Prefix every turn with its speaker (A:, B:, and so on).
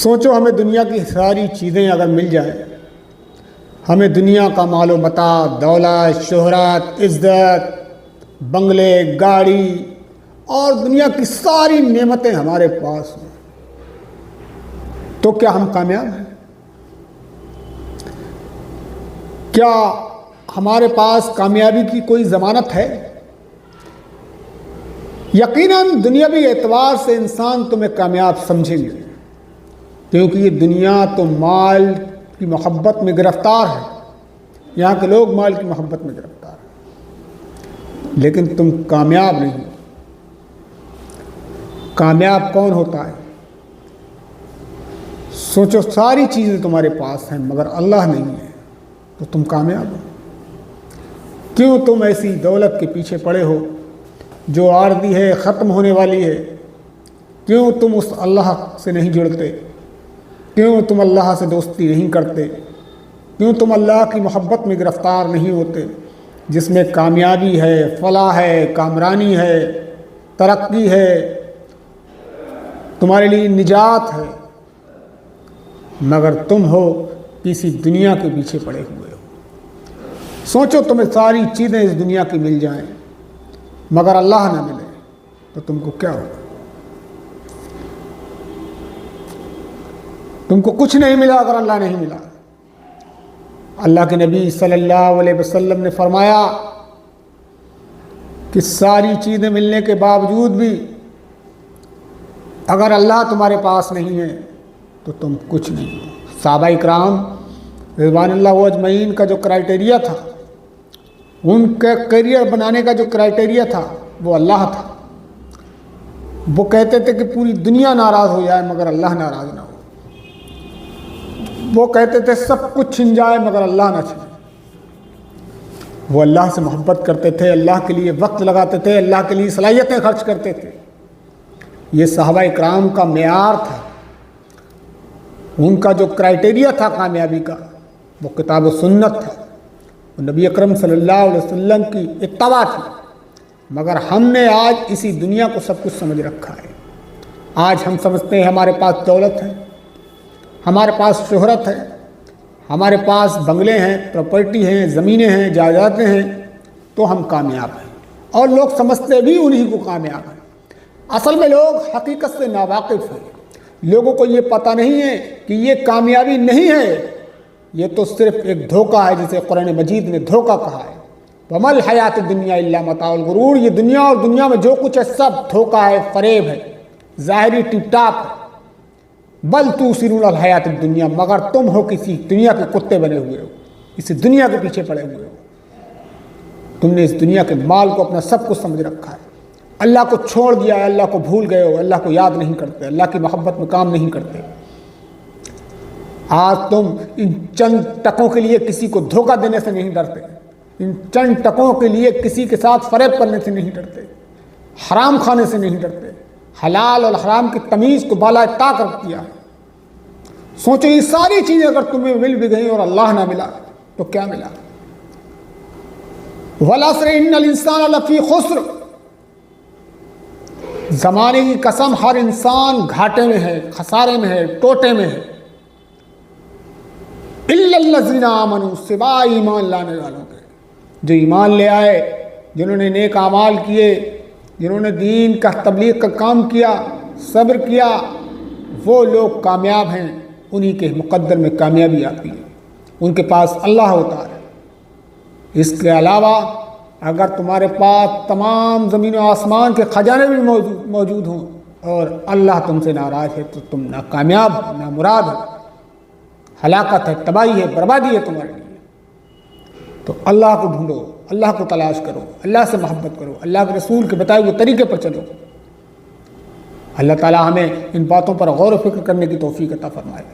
A: سوچو ہمیں دنیا کی ساری چیزیں اگر مل جائیں، ہمیں دنیا کا مال و متاع، دولت، شہرت، عزت، بنگلے، گاڑی اور دنیا کی ساری نعمتیں ہمارے پاس ہوں، تو کیا ہم کامیاب ہیں؟ کیا ہمارے پاس کامیابی کی کوئی ضمانت ہے؟ یقیناً دنیاوی اعتبار سے انسان تمہیں کامیاب سمجھیں گے، کیونکہ یہ دنیا تو مال کی محبت میں گرفتار ہے، یہاں کے لوگ مال کی محبت میں گرفتار ہیں، لیکن تم کامیاب نہیں ہو۔ کامیاب کون ہوتا ہے؟ سوچو ساری چیزیں تمہارے پاس ہیں مگر اللہ نہیں ہے، تو تم کامیاب ہو۔ کیوں تم ایسی دولت کے پیچھے پڑے ہو جو عارضی ہے، ختم ہونے والی ہے؟ کیوں تم اس اللہ سے نہیں جڑتے؟ کیوں تم اللہ سے دوستی نہیں کرتے؟ کیوں تم اللہ کی محبت میں گرفتار نہیں ہوتے، جس میں کامیابی ہے، فلاح ہے، کامرانی ہے، ترقی ہے، تمہارے لیے نجات ہے، مگر تم ہو کسی دنیا کے پیچھے پڑے ہوئے ہو۔ سوچو تمہیں ساری چیزیں اس دنیا کی مل جائیں مگر اللہ نہ ملے تو تم کو کیا ہوگا؟ تم کو کچھ نہیں ملا اگر اللہ نہیں ملا۔ اللہ کے نبی صلی اللہ علیہ وسلم نے فرمایا کہ ساری چیزیں ملنے کے باوجود بھی اگر اللہ تمہارے پاس نہیں ہے تو تم کچھ نہیں ہو۔ صحابہ اکرام رضوان اللہ اجمعین کا جو کرائٹیریا تھا، ان کے کیریئر بنانے کا جو کرائٹیریا تھا وہ اللہ تھا۔ وہ کہتے تھے کہ پوری دنیا ناراض ہو جائے مگر اللہ ناراض نہ ہو۔ وہ کہتے تھے سب کچھ چھن جائے مگر اللہ نہ چھنے۔ وہ اللہ سے محبت کرتے تھے، اللہ کے لیے وقت لگاتے تھے، اللہ کے لیے صلاحیتیں خرچ کرتے تھے۔ یہ صحابہ اکرام کا معیار تھا، ان کا جو کرائٹیریا تھا کامیابی کا، وہ کتاب و سنت تھا، وہ نبی اکرم صلی اللہ علیہ وسلم کی اتباع تھی۔ مگر ہم نے آج اسی دنیا کو سب کچھ سمجھ رکھا ہے۔ آج ہم سمجھتے ہیں ہمارے پاس دولت ہے، ہمارے پاس شہرت ہے، ہمارے پاس بنگلے ہیں، پراپرٹی ہیں، زمینیں ہیں، جائیدادیں ہیں، تو ہم کامیاب ہیں، اور لوگ سمجھتے بھی انہی کو کامیاب ہیں۔ اصل میں لوگ حقیقت سے ناواقف ہیں۔ لوگوں کو یہ پتہ نہیں ہے کہ یہ کامیابی نہیں ہے، یہ تو صرف ایک دھوکہ ہے، جسے قرآن مجید نے دھوکہ کہا ہے۔ وَمَا الْحَيَاةُ الدُّنْيَا إِلَّا مَتَاعُ الْغُرُورِ۔ یہ دنیا اور دنیا میں جو کچھ ہے سب دھوکہ ہے، فریب ہے، ظاہری ٹپ ٹاپ ہے۔ بل تؤثرون الحیات الدنیا، مگر تم ہو کسی دنیا کے کتے بنے ہوئے ہو، اسی دنیا کے پیچھے پڑے ہوئے ہو۔ تم نے اس دنیا کے مال کو اپنا سب کچھ سمجھ رکھا ہے، اللہ کو چھوڑ دیا ہے، اللہ کو بھول گئے ہو، اللہ کو یاد نہیں کرتے، اللہ کی محبت میں کام نہیں کرتے۔ آج تم ان چند ٹکوں کے لیے کسی کو دھوکہ دینے سے نہیں ڈرتے، ان چند ٹکوں کے لیے کسی کے ساتھ فریب کرنے سے نہیں ڈرتے، حرام کھانے سے نہیں ڈرتے، حلال اور حرام کی تمیز کو بالائے طاق رکھ دیا۔ سوچو یہ ساری چیزیں اگر تمہیں مل بھی گئیں اور اللہ نہ ملا تو کیا ملا؟ وَالْعَصْرِ إِنَّ الْإِنسَانَ لَفِي خُسْرٍ۔ زمانے کی قسم، ہر انسان گھاٹے میں ہے، خسارے میں ہے، ٹوٹے میں ہے، إِلَّا الَّذِينَ آمَنُوا، سوائے ایمان لانے والوں کے، جو ایمان لے آئے، جنہوں نے نیک اعمال کیے، جنہوں نے دین کا تبلیغ کا کام کیا، صبر کیا، وہ لوگ کامیاب ہیں، انہی کے مقدر میں کامیابی آتی ہے، ان کے پاس اللہ ہوتا ہے۔ اس کے علاوہ اگر تمہارے پاس تمام زمین و آسمان کے خزانے بھی موجود ہوں اور اللہ تم سے ناراض ہے تو تم ناکامیاب، نامراد ہو، ہلاکت ہے، تباہی ہے، بربادی ہے تمہارے لیے۔ تو اللہ کو ڈھونڈو، اللہ کو تلاش کرو، اللہ سے محبت کرو، اللہ کے رسول کے بتائے ہوئے طریقے پر چلو۔ اللہ تعالی ہمیں ان باتوں پر غور و فکر کرنے کی توفیق عطا فرمائے۔